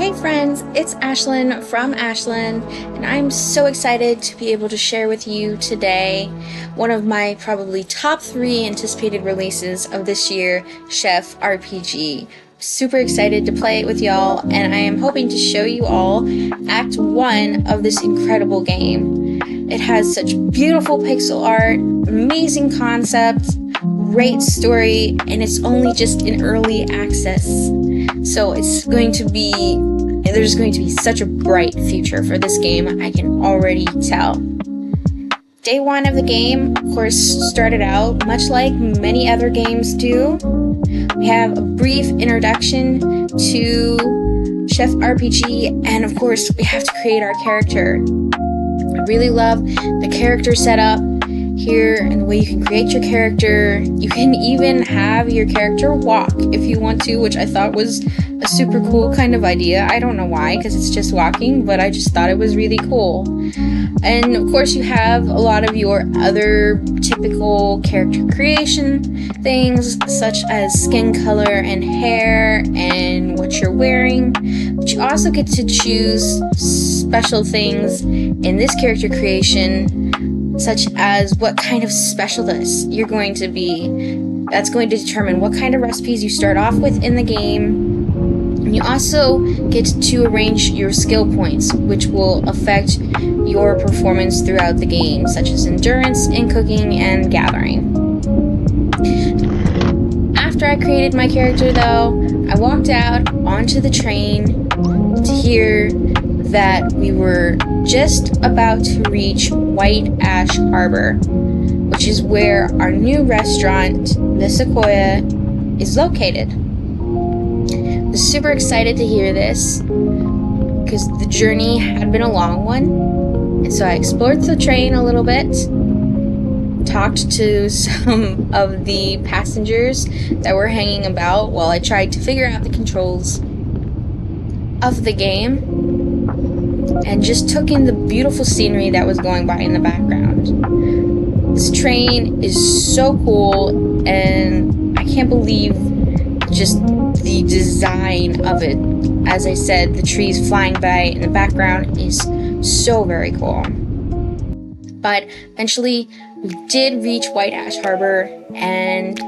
Hey friends, it's Ashlyn from Ashland, and I'm so excited to be able to share with you today one of my probably top 3 anticipated releases of this year, Chef RPG. Super excited to play it with y'all, and I am hoping to show you all Act 1 of this incredible game. It has such beautiful pixel art, amazing concept, great story, and it's only just in early access. So there's going to be such a bright future for this game, I can already tell. Day 1 of the game, of course, started out much like many other games do. We have a brief introduction to Chef RPG, and of course, we have to create our character. I really love the character setup here and the way you can create your character. You can even have your character walk if you want to, which I thought was a super cool kind of idea. I don't know why, because it's just walking, but I just thought it was really cool. And of course you have a lot of your other typical character creation things, such as skin color and hair and what you're wearing. But you also get to choose special things in this character creation, such as what kind of specialist you're going to be. That's going to determine what kind of recipes you start off with in the game. And you also get to arrange your skill points, which will affect your performance throughout the game, such as endurance in cooking and gathering. After I created my character, though, I walked out onto the train to hear that we were just about to reach White Ash Harbor, which is where our new restaurant, the Sequoia, is located. I was super excited to hear this because the journey had been a long one, and so I explored the train a little bit, talked to some of the passengers that were hanging about while I tried to figure out the controls of the game, and just took in the beautiful scenery that was going by in the background. This train is so cool, and I can't believe just the design of it. As I said, the trees flying by in the background is so very cool. But eventually, we did reach White Ash Harbor, and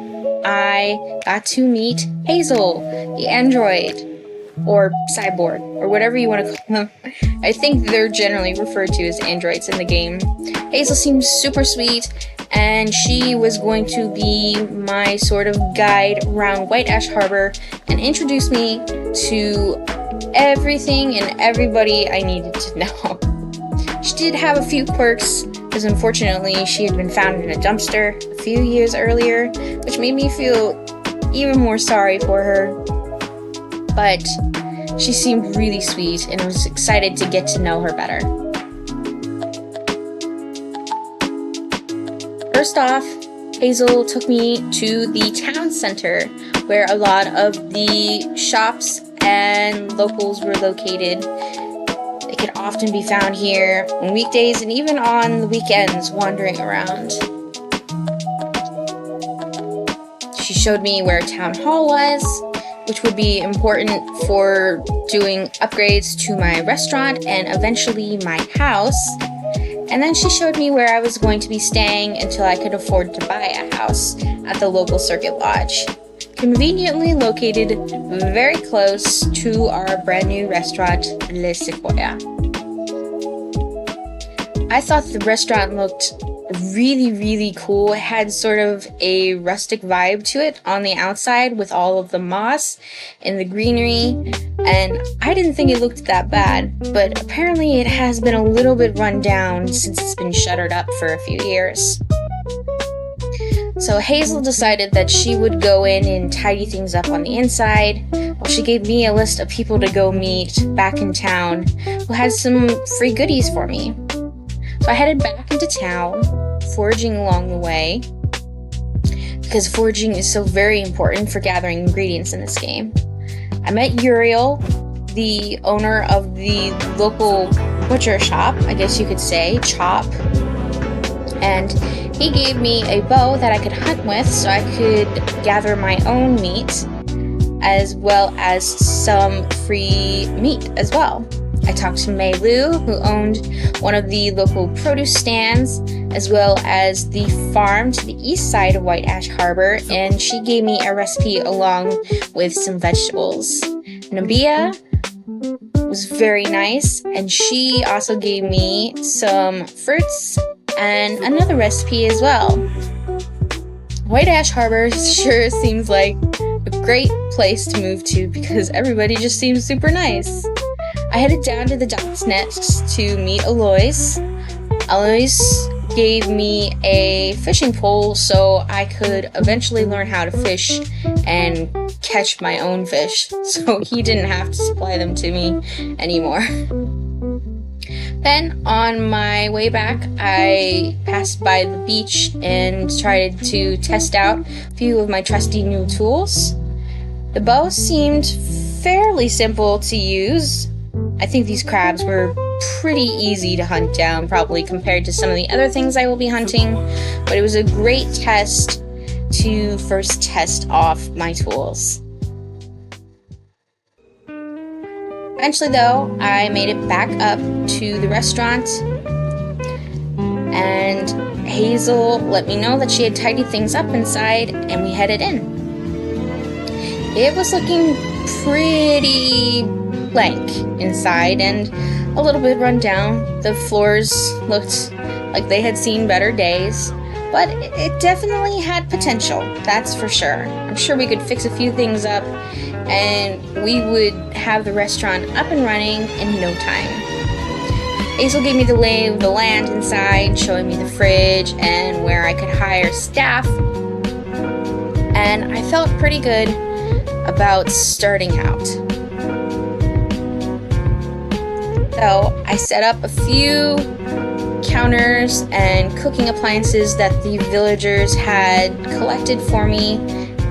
I got to meet Hazel, the android, or cyborg, or whatever you want to call them. I think they're generally referred to as androids in the game. Hazel seems super sweet, and she was going to be my sort of guide around White Ash Harbor and introduce me to everything and everybody I needed to know. She did have a few quirks, because unfortunately she had been found in a dumpster a few years earlier, which made me feel even more sorry for her. But she seemed really sweet, and I was excited to get to know her better. First off, Hazel took me to the town center, where a lot of the shops and locals were located. They could often be found here on weekdays and even on the weekends wandering around. She showed me where town hall was, which would be important for doing upgrades to my restaurant and eventually my house. And then she showed me where I was going to be staying until I could afford to buy a house at the local Circuit Lodge, conveniently located very close to our brand new restaurant, Le Sequoia. I thought the restaurant looked really cool. It had sort of a rustic vibe to it on the outside with all of the moss and the greenery, and I didn't think it looked that bad, but apparently it has been a little bit run down since it's been shuttered up for a few years. So Hazel decided that she would go in and tidy things up on the inside, while she gave me a list of people to go meet back in town who had some free goodies for me. So I headed back into town, foraging along the way, because foraging is so very important for gathering ingredients in this game. I met Uriel, the owner of the local butcher shop, I guess you could say, Chop, and he gave me a bow that I could hunt with so I could gather my own meat, as well as some free meat as well. I talked to Mei Lu, who owned one of the local produce stands, as well as the farm to the east side of White Ash Harbor, and she gave me a recipe along with some vegetables. Nabia was very nice, and she also gave me some fruits and another recipe as well. White Ash Harbor sure seems like a great place to move to because everybody just seems super nice. I headed down to the docks next to meet Alois. Alois gave me a fishing pole so I could eventually learn how to fish and catch my own fish, so he didn't have to supply them to me anymore. Then on my way back, I passed by the beach and tried to test out a few of my trusty new tools. The bow seemed fairly simple to use. I think these crabs were pretty easy to hunt down, probably compared to some of the other things I will be hunting, but it was a great test to first test off my tools. Eventually, though, I made it back up to the restaurant, and Hazel let me know that she had tidied things up inside, and we headed in. It was looking pretty blank inside and a little bit run down. The floors looked like they had seen better days, but it definitely had potential, that's for sure. I'm sure we could fix a few things up and we would have the restaurant up and running in no time. Hazel gave me the lay of the land inside, showing me the fridge and where I could hire staff, and I felt pretty good about starting out. So I set up a few counters and cooking appliances that the villagers had collected for me.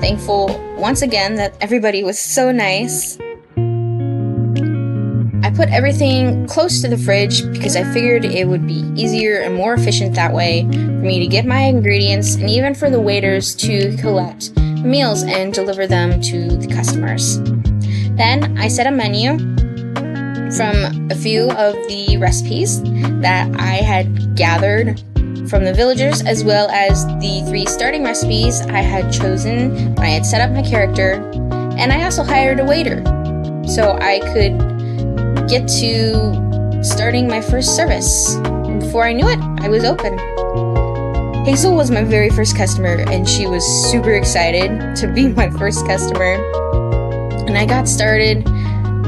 Thankful once again that everybody was so nice. I put everything close to the fridge because I figured it would be easier and more efficient that way for me to get my ingredients and even for the waiters to collect meals and deliver them to the customers. Then I set a menu from a few of the recipes that I had gathered from the villagers, as well as the 3 starting recipes I had chosen when I had set up my character, and I also hired a waiter so I could get to starting my first service. And before I knew it, I was open. Hazel was my very first customer, and she was super excited to be my first customer. And I got started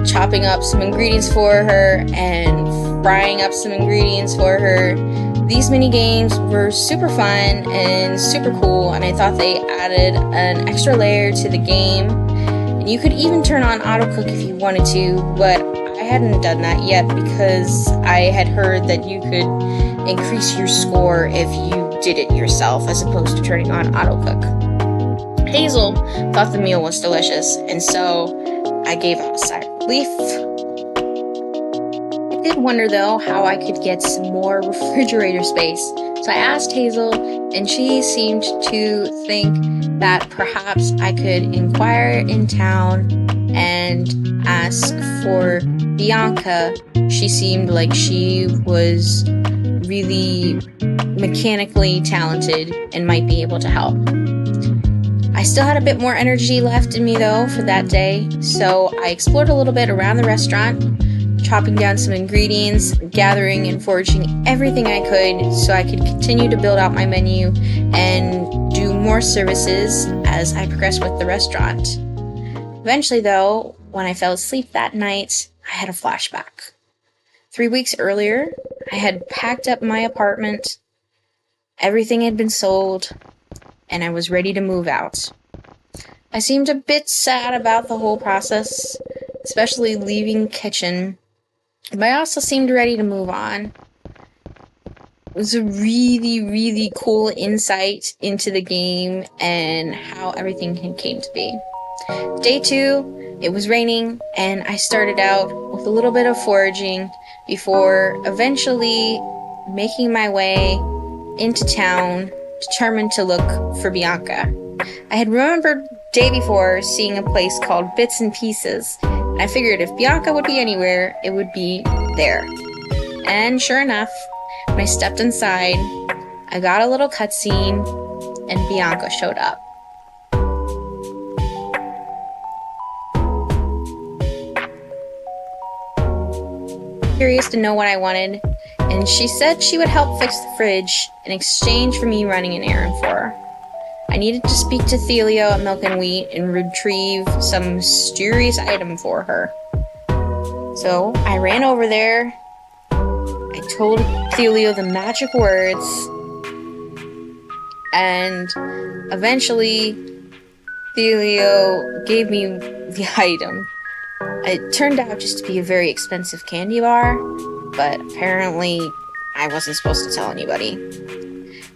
chopping up some ingredients for her and frying up some ingredients for her. These mini games were super fun and super cool, and I thought they added an extra layer to the game. And you could even turn on auto cook if you wanted to, but I hadn't done that yet because I had heard that you could increase your score if you did it yourself as opposed to turning on auto cook. Hazel thought the meal was delicious, and so I gave out a sigh of relief. I did wonder though how I could get some more refrigerator space, so I asked Hazel, and she seemed to think that perhaps I could inquire in town and ask for Bianca. She seemed like she was really mechanically talented and might be able to help. I still had a bit more energy left in me though for that day, so I explored a little bit around the restaurant, chopping down some ingredients, gathering and foraging everything I could so I could continue to build out my menu and do more services as I progressed with the restaurant. Eventually though, when I fell asleep that night, I had a flashback. 3 weeks earlier, I had packed up my apartment, everything had been sold, and I was ready to move out. I seemed a bit sad about the whole process, especially leaving kitchen, but I also seemed ready to move on. It was a really, really cool insight into the game and how everything came to be. Day 2, it was raining, and I started out with a little bit of foraging before eventually making my way into town, determined to look for Bianca. I had remembered day before seeing a place called Bits and Pieces. And I figured if Bianca would be anywhere, it would be there. And sure enough, when I stepped inside, I got a little cutscene and Bianca showed up. Curious to know what I wanted, and she said she would help fix the fridge in exchange for me running an errand for her. I needed to speak to Thelio at Milk and Wheat and retrieve some mysterious item for her. So I ran over there. I told Thelio the magic words, and eventually Thelio gave me the item. It turned out just to be a very expensive candy bar, but apparently I wasn't supposed to tell anybody.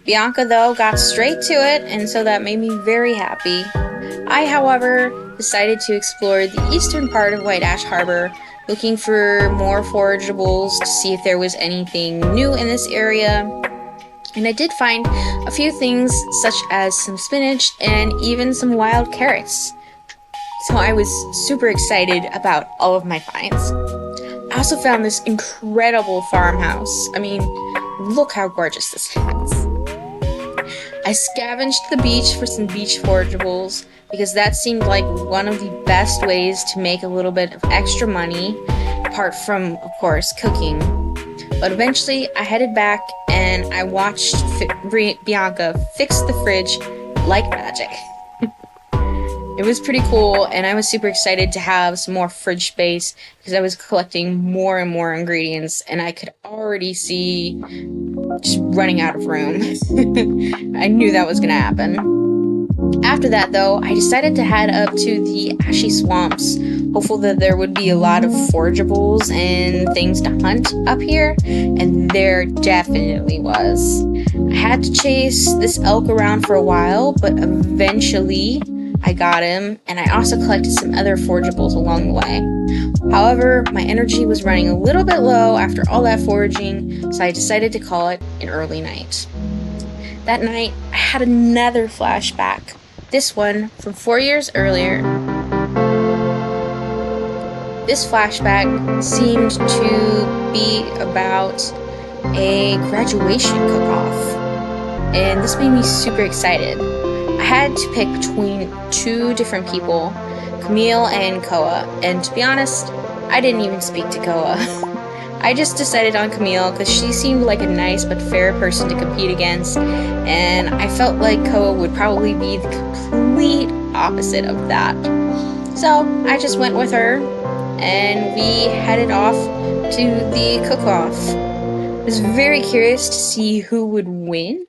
Bianca, though, got straight to it, and so that made me very happy. I, however, decided to explore the eastern part of White Ash Harbor, looking for more forageables to see if there was anything new in this area. And I did find a few things, such as some spinach and even some wild carrots. So I was super excited about all of my finds. I also found this incredible farmhouse. I mean, look how gorgeous this is. I scavenged the beach for some beach forageables because that seemed like one of the best ways to make a little bit of extra money, apart from, of course, cooking. But eventually I headed back and I watched Bianca fix the fridge like magic. It was pretty cool, and I was super excited to have some more fridge space because I was collecting more and more ingredients, and I could already see just running out of room. I knew that was going to happen. After that, though, I decided to head up to the Ashy Swamps, hopeful that there would be a lot of forageables and things to hunt up here, and there definitely was. I had to chase this elk around for a while, but eventually I got him, and I also collected some other forageables along the way. However, my energy was running a little bit low after all that foraging, so I decided to call it an early night. That night, I had another flashback, this one from 4 years earlier. This flashback seemed to be about a graduation cook-off, and this made me super excited. I had to pick between two different people, Camille and Koa, and to be honest, I didn't even speak to Koa. I just decided on Camille because she seemed like a nice but fair person to compete against, and I felt like Koa would probably be the complete opposite of that. So I just went with her, and we headed off to the cook-off. I was very curious to see who would win,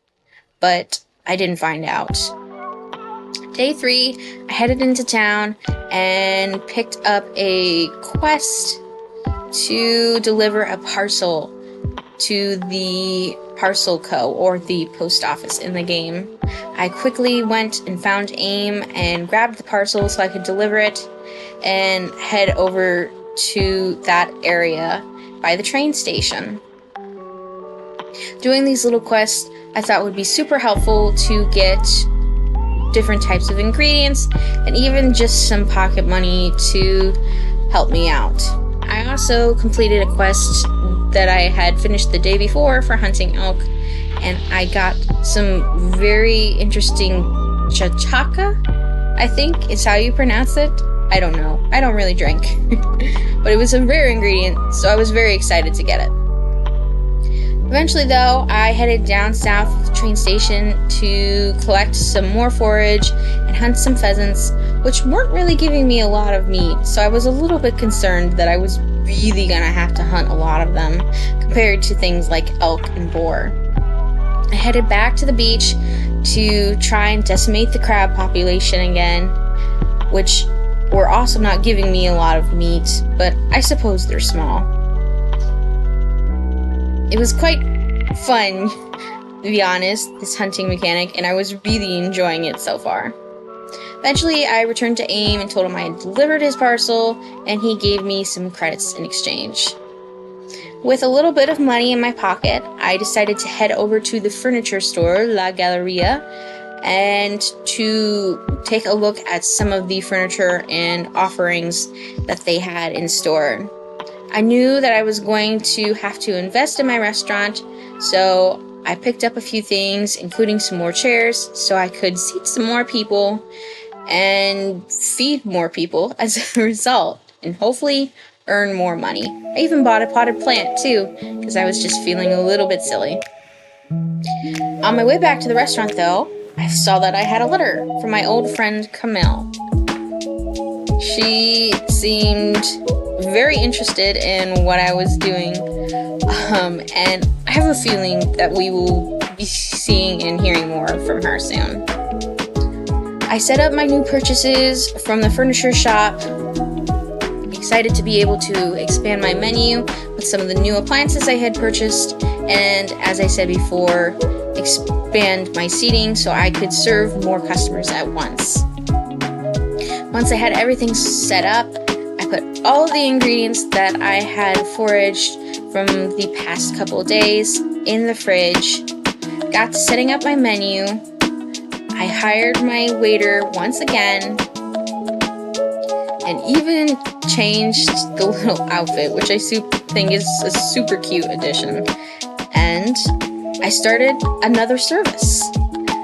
but I didn't find out. Day 3, I headed into town and picked up a quest to deliver a parcel to the Parcel Co., or the post office in the game. I quickly went and found AIM and grabbed the parcel so I could deliver it and head over to that area by the train station. Doing these little quests I thought would be super helpful to get different types of ingredients and even just some pocket money to help me out. I also completed a quest that I had finished the day before for hunting elk, and I got some very interesting chachaka, I think is how you pronounce it. I don't know. I don't really drink. But it was a rare ingredient, so I was very excited to get it. Eventually, though, I headed down south of the train station to collect some more forage and hunt some pheasants, which weren't really giving me a lot of meat, so I was a little bit concerned that I was really gonna have to hunt a lot of them compared to things like elk and boar. I headed back to the beach to try and decimate the crab population again, which were also not giving me a lot of meat, but I suppose they're small. It was quite fun, to be honest, this hunting mechanic, and I was really enjoying it so far. Eventually, I returned to AIM and told him I had delivered his parcel, and he gave me some credits in exchange. With a little bit of money in my pocket, I decided to head over to the furniture store, La Galleria, and to take a look at some of the furniture and offerings that they had in store. I knew that I was going to have to invest in my restaurant, so I picked up a few things, including some more chairs, so I could seat some more people and feed more people as a result, and hopefully earn more money. I even bought a potted plant too, because I was just feeling a little bit silly. On my way back to the restaurant though, I saw that I had a letter from my old friend Camille. She seemed very interested in what I was doing, and I have a feeling that we will be seeing and hearing more from her soon. I set up my new purchases from the furniture shop, excited to be able to expand my menu with some of the new appliances I had purchased, and as I said before, expand my seating so I could serve more customers at once. Once I had everything set up, I put all of the ingredients that I had foraged from the past couple of days in the fridge, got to setting up my menu. I hired my waiter once again, and even changed the little outfit, which I think is a super cute addition. And I started another service.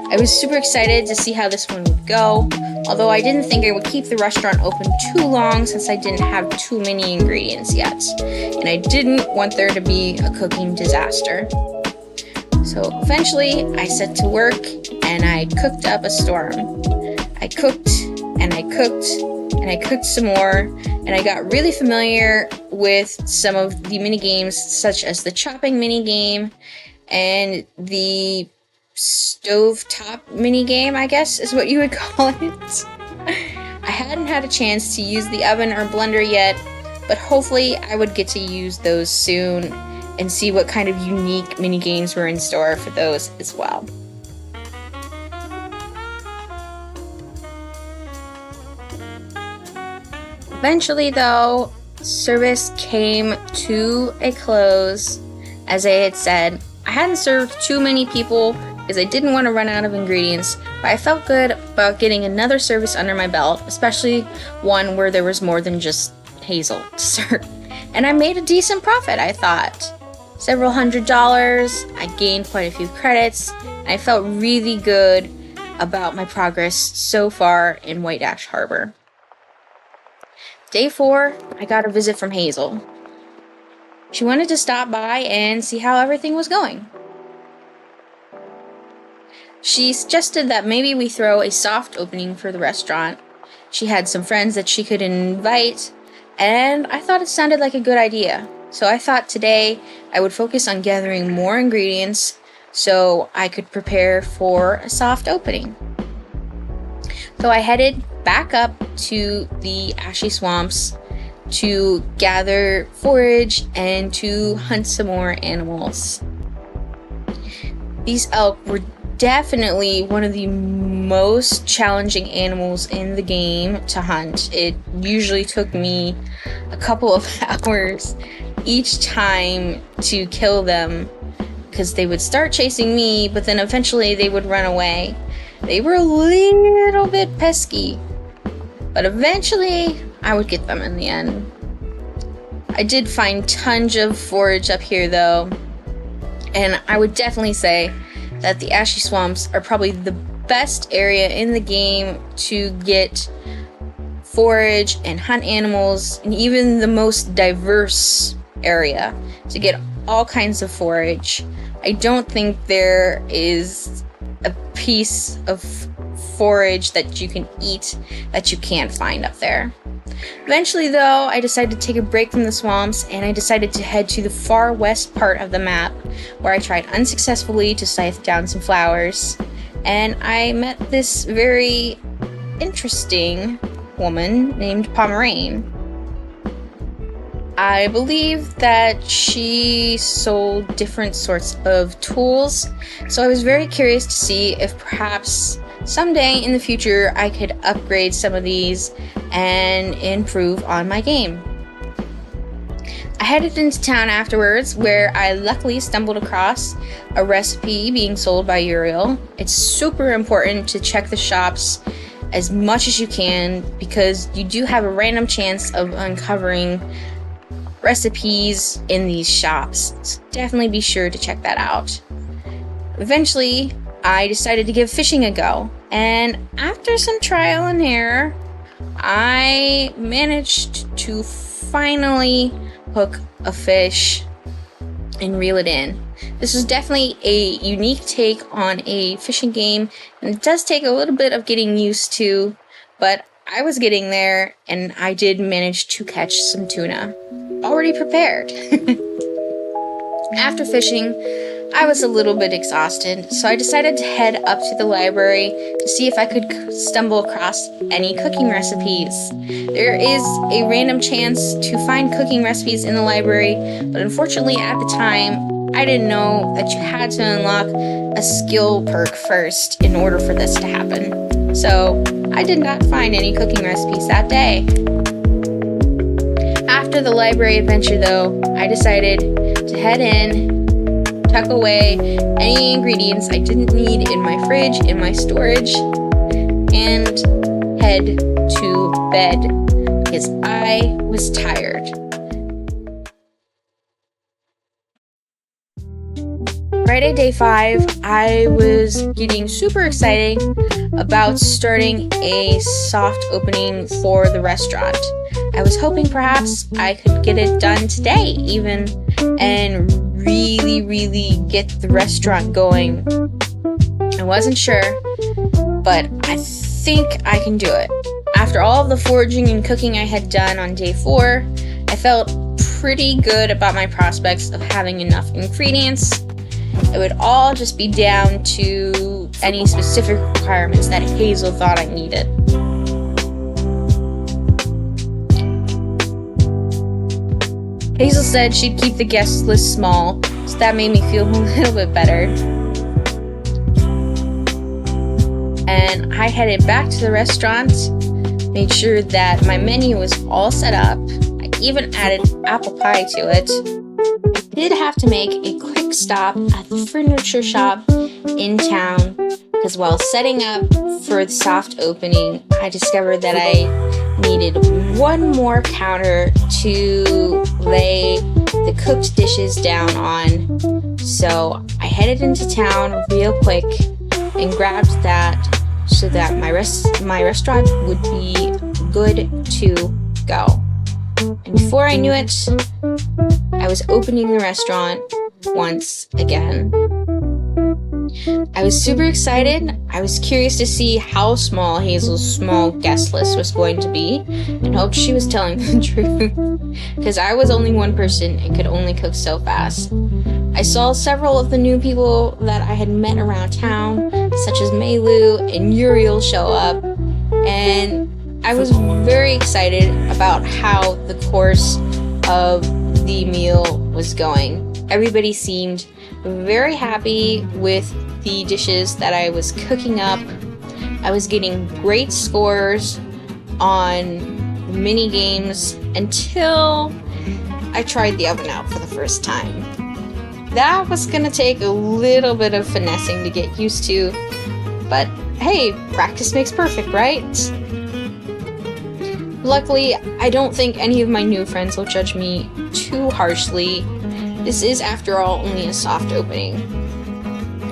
I was super excited to see how this one would go, although I didn't think I would keep the restaurant open too long since I didn't have too many ingredients yet, and I didn't want there to be a cooking disaster. So eventually I set to work and I cooked up a storm. I cooked and I cooked and I cooked some more, and I got really familiar with some of the mini games, such as the chopping mini game and the stovetop mini game, I guess is what you would call it. I hadn't had a chance to use the oven or blender yet, but hopefully I would get to use those soon and see what kind of unique mini games were in store for those as well. Eventually though, service came to a close. As I had said, I hadn't served too many people because I didn't want to run out of ingredients, but I felt good about getting another service under my belt, especially one where there was more than just Hazel to serve. And I made a decent profit, I thought. Several $100s, I gained quite a few credits, and I felt really good about my progress so far in White Ash Harbor. Day 4, I got a visit from Hazel. She wanted to stop by and see how everything was going. She suggested that maybe we throw a soft opening for the restaurant. She had some friends that she could invite, and I thought it sounded like a good idea. So I thought today I would focus on gathering more ingredients so I could prepare for a soft opening. So I headed back up to the Ashy Swamps to gather forage and to hunt some more animals. These elk were definitely one of the most challenging animals in the game to hunt. It usually took me a couple of hours each time to kill them because they would start chasing me, but then eventually they would run away. They were a little bit pesky, but eventually I would get them in the end. I did find tons of forage up here though, and I would definitely say that the Ashy Swamps are probably the best area in the game to get forage and hunt animals, and even the most diverse area to get all kinds of forage. I don't think there is a piece of forage that you can eat that you can't find up there. Eventually though, I decided to take a break from the swamps, and I decided to head to the far west part of the map, where I tried unsuccessfully to scythe down some flowers, and I met this very interesting woman named Pomerane. I believe that she sold different sorts of tools, so I was very curious to see if perhaps someday in the future I could upgrade some of these and improve on my game. I headed into town afterwards, where I luckily stumbled across a recipe being sold by Uriel. It's super important to check the shops as much as you can, because you do have a random chance of uncovering recipes in these shops. So definitely be sure to check that out. Eventually, I decided to give fishing a go, and after some trial and error, I managed to finally hook a fish and reel it in. This was definitely a unique take on a fishing game, and it does take a little bit of getting used to, but I was getting there, and I did manage to catch some tuna, already prepared. After fishing, I was a little bit exhausted, so I decided to head up to the library to see if I could stumble across any cooking recipes. There is a random chance to find cooking recipes in the library, but unfortunately at the time, I didn't know that you had to unlock a skill perk first in order for this to happen. So I did not find any cooking recipes that day. After the library adventure though, I decided to head in, tuck away any ingredients I didn't need in my fridge, in my storage, and head to bed because I was tired. Friday, day 5, I was getting super excited about starting a soft opening for the restaurant. I was hoping perhaps I could get it done today even, and really get the restaurant going. I wasn't sure, but I think I can do it. After all of the foraging and cooking I had done on day 4, I felt pretty good about my prospects of having enough ingredients. It would all just be down to any specific requirements that Hazel thought I needed. Hazel said she'd keep the guest list small, so that made me feel a little bit better. And I headed back to the restaurant, made sure that my menu was all set up. I even added apple pie to it. I did have to make a quick stop at the furniture shop in town, because while setting up for the soft opening, I discovered that I needed one more counter to lay the cooked dishes down on. So I headed into town real quick and grabbed that so that my restaurant would be good to go. And before I knew it, I was opening the restaurant once again. I was super excited. I was curious to see how small Hazel's small guest list was going to be, and hoped she was telling the truth, because I was only one person and could only cook so fast. I saw several of the new people that I had met around town, such as Meilu and Uriel, show up, and I was very excited about how the course of the meal was going. Everybody seemed very happy with the dishes that I was cooking up. I was getting great scores on mini games until I tried the oven out for the first time. That was gonna take a little bit of finessing to get used to, but hey, practice makes perfect, right? Luckily, I don't think any of my new friends will judge me too harshly. This is, after all, only a soft opening.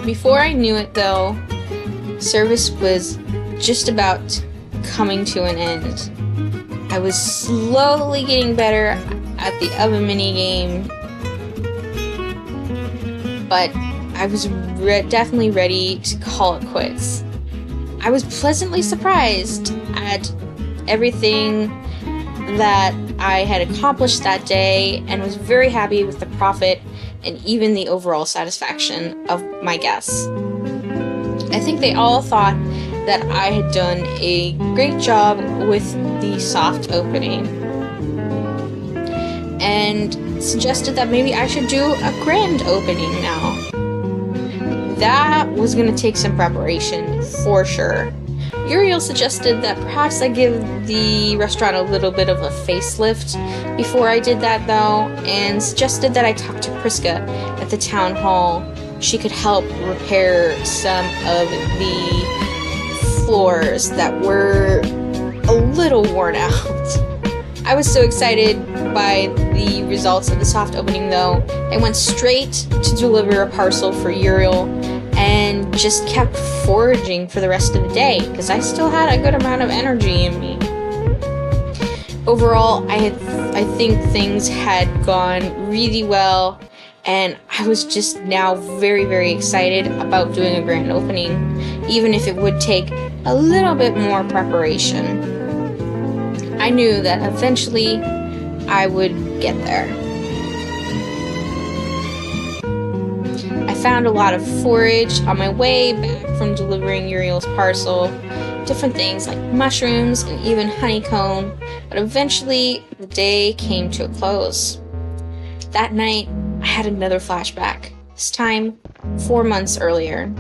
Before I knew it, though, service was just about coming to an end. I was slowly getting better at the oven mini game, but I was definitely ready to call it quits. I was pleasantly surprised at everything that I had accomplished that day, and was very happy with the profit and even the overall satisfaction of my guests. I think they all thought that I had done a great job with the soft opening, and suggested that maybe I should do a grand opening now. That was going to take some preparation for sure, Uriel suggested that perhaps I give the restaurant a little bit of a facelift before I did that, though, and suggested that I talk to Priska at the town hall. She could help repair some of the floors that were a little worn out. I was so excited by the results of the soft opening, though. I went straight to deliver a parcel for Uriel and just kept foraging for the rest of the day because I still had a good amount of energy in me. Overall, I think things had gone really well, and I was just now very, very excited about doing a grand opening, even if it would take a little bit more preparation. I knew that eventually I would get there. I found a lot of forage on my way back from delivering Uriel's parcel, different things like mushrooms and even honeycomb, but eventually the day came to a close. That night, I had another flashback, this time 4 months earlier.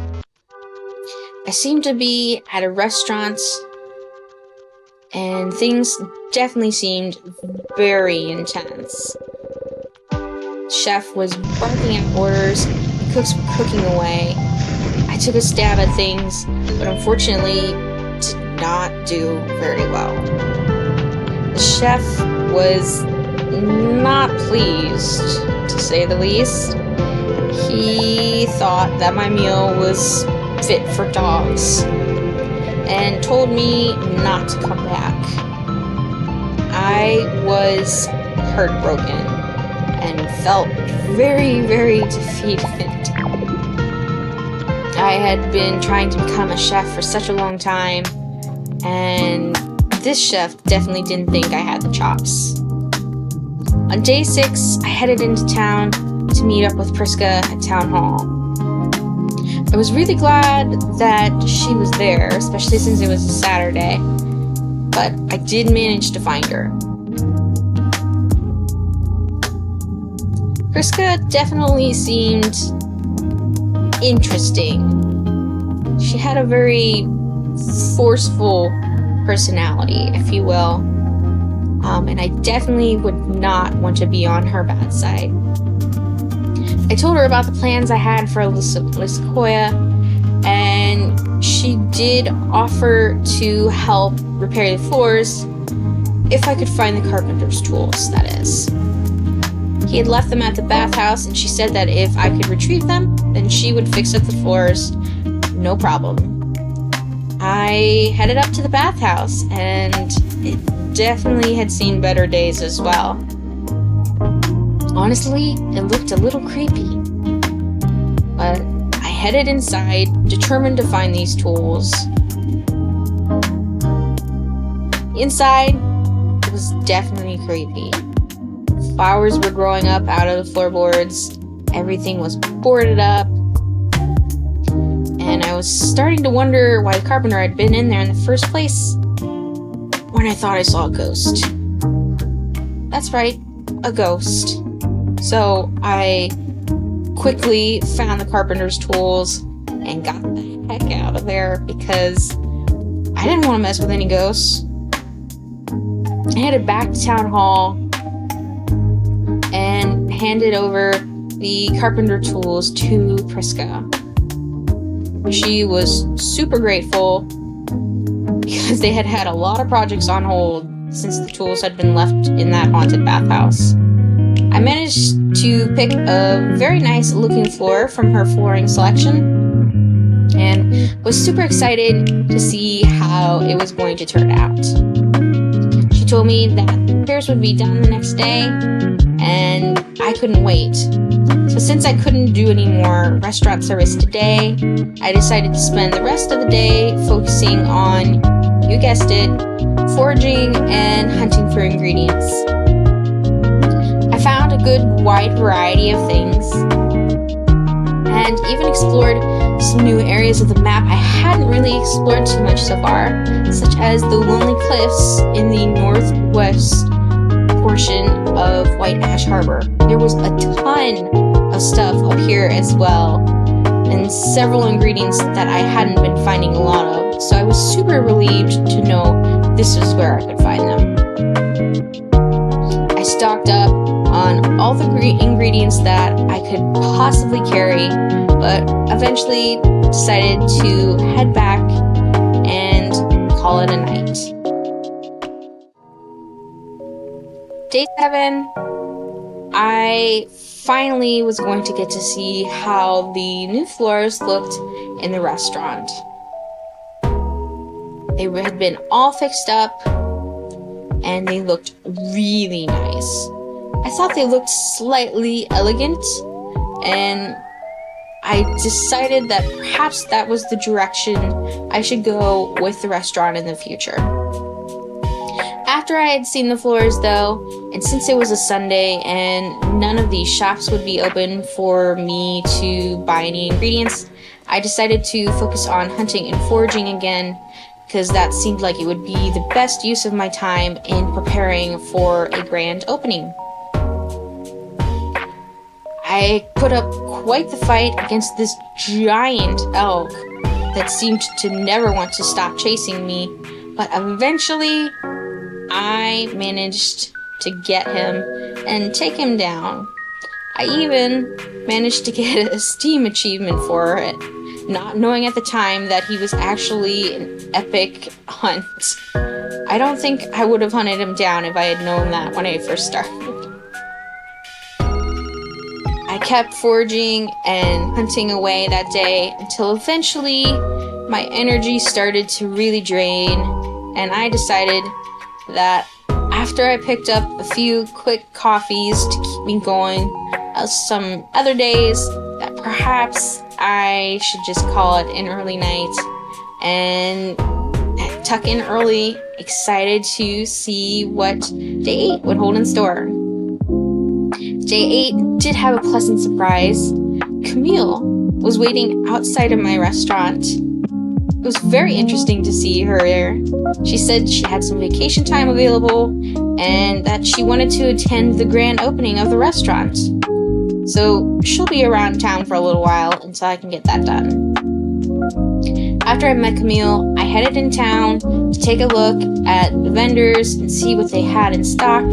I seemed to be at a restaurant, and things definitely seemed very intense. Chef was barking at orders, the cooks were cooking away. I took a stab at things, but unfortunately did not do very well. The chef was not pleased, to say the least. He thought that my meal was fit for dogs and told me not to come back. I was heartbroken and felt very, very defeated. I had been trying to become a chef for such a long time, and this chef definitely didn't think I had the chops. On day 6, I headed into town to meet up with Priska at town hall. I was really glad that she was there, especially since it was a Saturday, but I did manage to find her. Priska definitely seemed interesting. She had a very forceful personality, if you will, and I definitely would not want to be on her bad side. I told her about the plans I had for Sequoia, and she did offer to help repair the floors if I could find the carpenter's tools, that is. He had left them at the bathhouse, and she said that if I could retrieve them, then she would fix up the floors, no problem. I headed up to the bathhouse, and it definitely had seen better days as well. Honestly, it looked a little creepy, but I headed inside, determined to find these tools. Inside, it was definitely creepy. Flowers were growing up out of the floorboards, everything was boarded up, and I was starting to wonder why the carpenter had been in there in the first place when I thought I saw a ghost. That's right, a ghost. So I quickly found the carpenter's tools and got the heck out of there because I didn't want to mess with any ghosts. I headed back to town hall and handed over the carpenter tools to Priska. She was super grateful because they had had a lot of projects on hold since the tools had been left in that haunted bathhouse. I managed to pick a very nice looking floor from her flooring selection and was super excited to see how it was going to turn out. She told me that the repairs would be done the next day, and I couldn't wait. So since I couldn't do any more restaurant service today, I decided to spend the rest of the day focusing on, you guessed it, foraging and hunting for ingredients. I found a good wide variety of things and even explored some new areas of the map I hadn't really explored too much so far, such as the lonely cliffs in the northwest portion of White Ash Harbor. There was a ton of stuff up here as well, and several ingredients that I hadn't been finding a lot of, so I was super super relieved to know this was where I could find them. I stocked up on all the ingredients that I could possibly carry, but eventually decided to head back and call it a night. Day 7, I finally was going to get to see how the new floors looked in the restaurant. They had been all fixed up and they looked really nice. I thought they looked slightly elegant, and I decided that perhaps that was the direction I should go with the restaurant in the future. After I had seen the floors though, and since it was a Sunday and none of these shops would be open for me to buy any ingredients, I decided to focus on hunting and foraging again, because that seemed like it would be the best use of my time in preparing for a grand opening. I put up quite the fight against this giant elk that seemed to never want to stop chasing me, but eventually I managed to get him and take him down. I even managed to get a Steam achievement for it, not knowing at the time that he was actually an epic hunt. I don't think I would have hunted him down if I had known that when I first started. I kept foraging and hunting away that day until eventually my energy started to really drain, and I decided that after I picked up a few quick coffees to keep me going, some other days that perhaps I should just call it an early night and tuck in early, excited to see what day 8 would hold in store. Day 8 did have a pleasant surprise. Camille was waiting outside of my restaurant. It was very interesting to see her there. She said she had some vacation time available and that she wanted to attend the grand opening of the restaurant. So she'll be around town for a little while until I can get that done. After I met Camille, I headed in town to take a look at the vendors and see what they had in stock,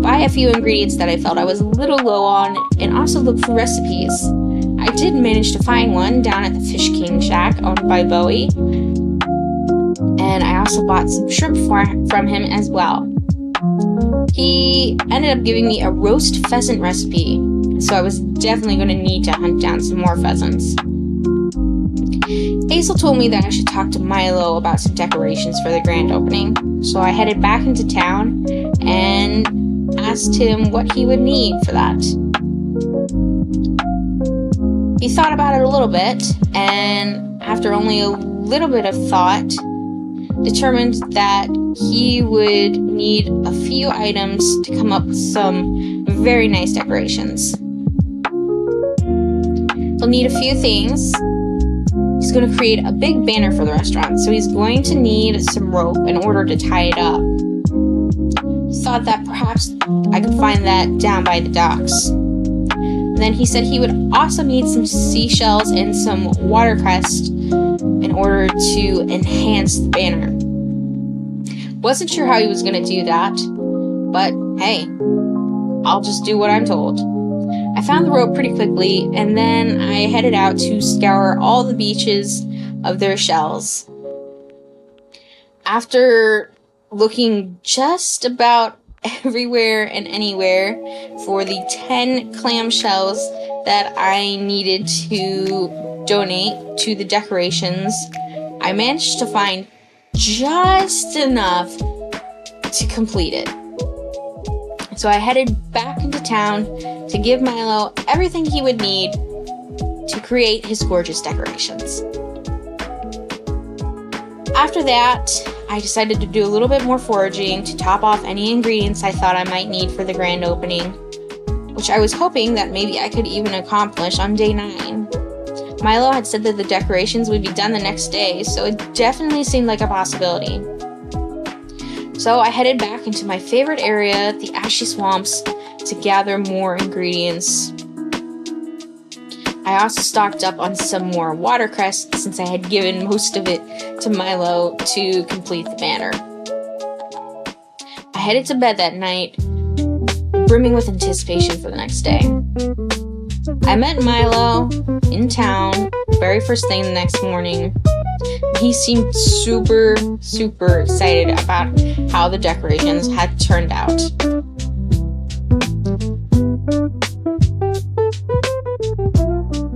buy a few ingredients that I felt I was a little low on, and also look for recipes. I did manage to find one down at the Fish King Shack owned by Bowie, and I also bought some shrimp from him as well. He ended up giving me a roast pheasant recipe, so I was definitely going to need to hunt down some more pheasants. Hazel told me that I should talk to Milo about some decorations for the grand opening, so I headed back into town and asked him what he would need for that. He thought about it a little bit, and after only a little bit of thought, determined that he would need a few items to come up with some very nice decorations. He'll need a few things. He's going to create a big banner for the restaurant, so he's going to need some rope in order to tie it up. Thought that perhaps I could find that down by the docks. Then he said he would also need some seashells and some watercress in order to enhance the banner. Wasn't sure how he was going to do that, but hey, I'll just do what I'm told. I found the rope pretty quickly, and then I headed out to scour all the beaches of their shells. After looking just about everywhere and anywhere for the 10 clam shells that I needed to donate to the decorations, I managed to find just enough to complete it. So I headed back into town to give Milo everything he would need to create his gorgeous decorations. After that, I decided to do a little bit more foraging to top off any ingredients I thought I might need for the grand opening, which I was hoping that maybe I could even accomplish on day 9. Milo had said that the decorations would be done the next day, so it definitely seemed like a possibility. So I headed back into my favorite area, the Ashy Swamps, to gather more ingredients. I also stocked up on some more watercress since I had given most of it to Milo to complete the banner. I headed to bed that night, brimming with anticipation for the next day. I met Milo in town, very first thing the next morning. He seemed super, super excited about how the decorations had turned out.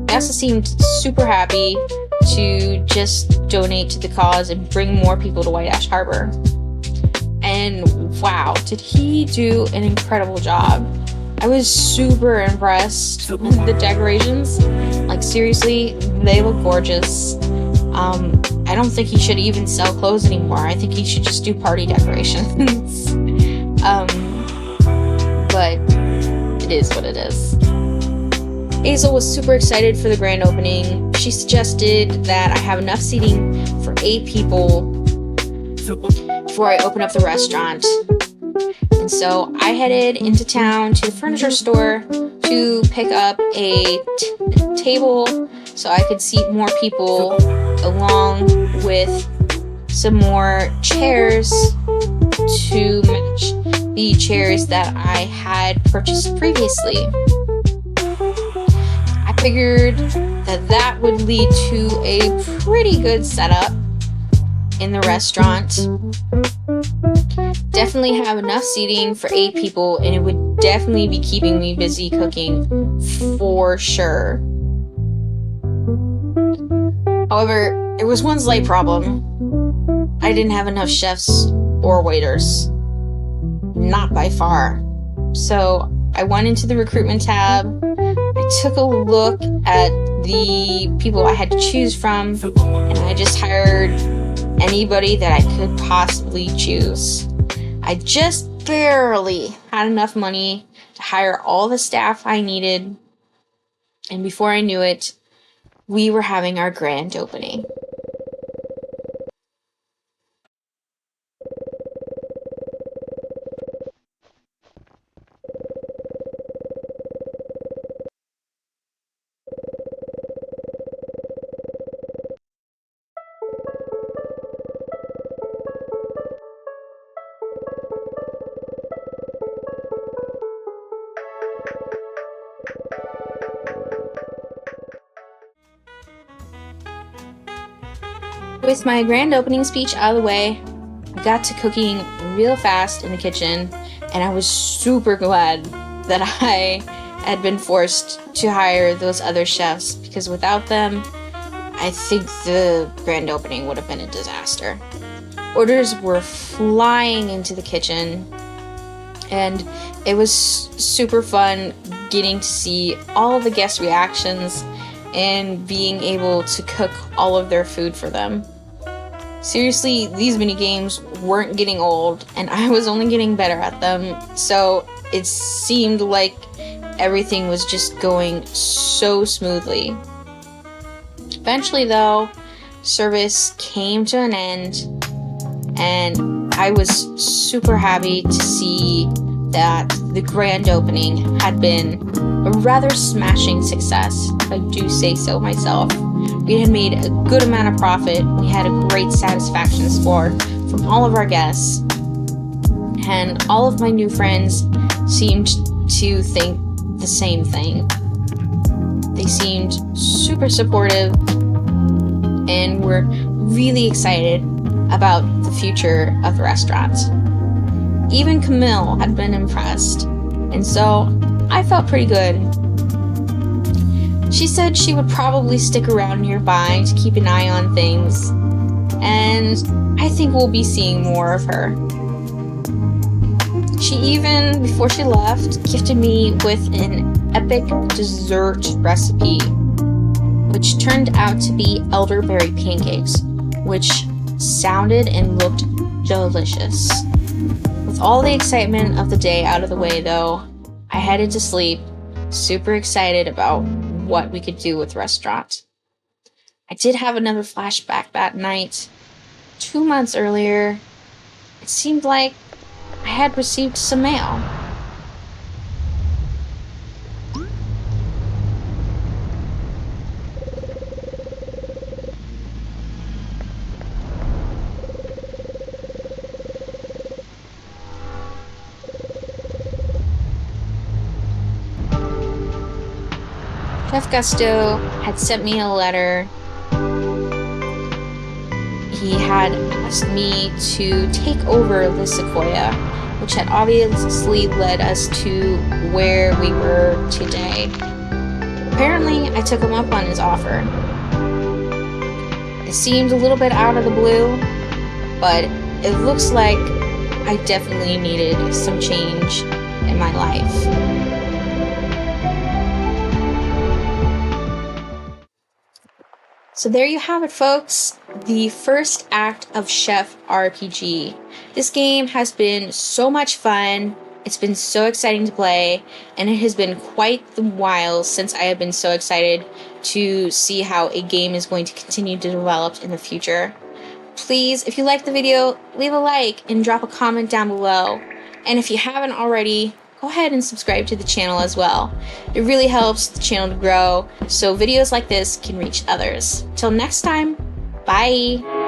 He also seemed super happy to just donate to the cause and bring more people to White Ash Harbor. And wow, did he do an incredible job. I was super impressed with the decorations. Like, seriously, they look gorgeous. I don't think he should even sell clothes anymore. I think he should just do party decorations. But it is what it is. Hazel was super excited for the grand opening. She suggested that I have enough seating for 8 people before I open up the restaurant. And so I headed into town to the furniture store to pick up a table so I could seat more people, along with some more chairs to match the chairs that I had purchased previously. I figured that would lead to a pretty good setup in the restaurant. Definitely have enough seating for 8 people, and it would definitely be keeping me busy cooking for sure. However, there was one slight problem. I didn't have enough chefs or waiters. Not by far. So I went into the recruitment tab. I took a look at the people I had to choose from, and I just hired anybody that I could possibly choose. I just barely had enough money to hire all the staff I needed, and before I knew it, we were having our grand opening. With my grand opening speech out of the way, I got to cooking real fast in the kitchen, and I was super glad that I had been forced to hire those other chefs, because without them, I think the grand opening would have been a disaster. Orders were flying into the kitchen, and it was super fun getting to see all the guest reactions and being able to cook all of their food for them. Seriously, these mini games weren't getting old, and I was only getting better at them, so it seemed like everything was just going so smoothly. Eventually, though, service came to an end, and I was super happy to see that the grand opening had been a rather smashing success, if I do say so myself. We had made a good amount of profit. We had a great satisfaction score from all of our guests, and all of my new friends seemed to think the same thing. They seemed super supportive and were really excited about the future of the restaurant. Even Camille had been impressed, and so I felt pretty good. She said she would probably stick around nearby to keep an eye on things, and I think we'll be seeing more of her. She even, before she left, gifted me with an epic dessert recipe, which turned out to be elderberry pancakes, which sounded and looked delicious. With all the excitement of the day out of the way, though, I headed to sleep, super excited about what we could do with the restaurant. I did have another flashback that night. 2 months earlier, it seemed like I had received some mail. Chef Gusto had sent me a letter. He had asked me to take over the Sequoia, which had obviously led us to where we were today. Apparently, I took him up on his offer. It seemed a little bit out of the blue, but it looks like I definitely needed some change in my life. So there you have it, folks. The first act of Chef RPG. This game has been so much fun. It's been so exciting to play, and it has been quite the while since I have been so excited to see how a game is going to continue to develop in the future. Please, if you liked the video, leave a like and drop a comment down below. And if you haven't already, go ahead and subscribe to the channel as well. It really helps the channel to grow, so videos like this can reach others. Till next time, bye!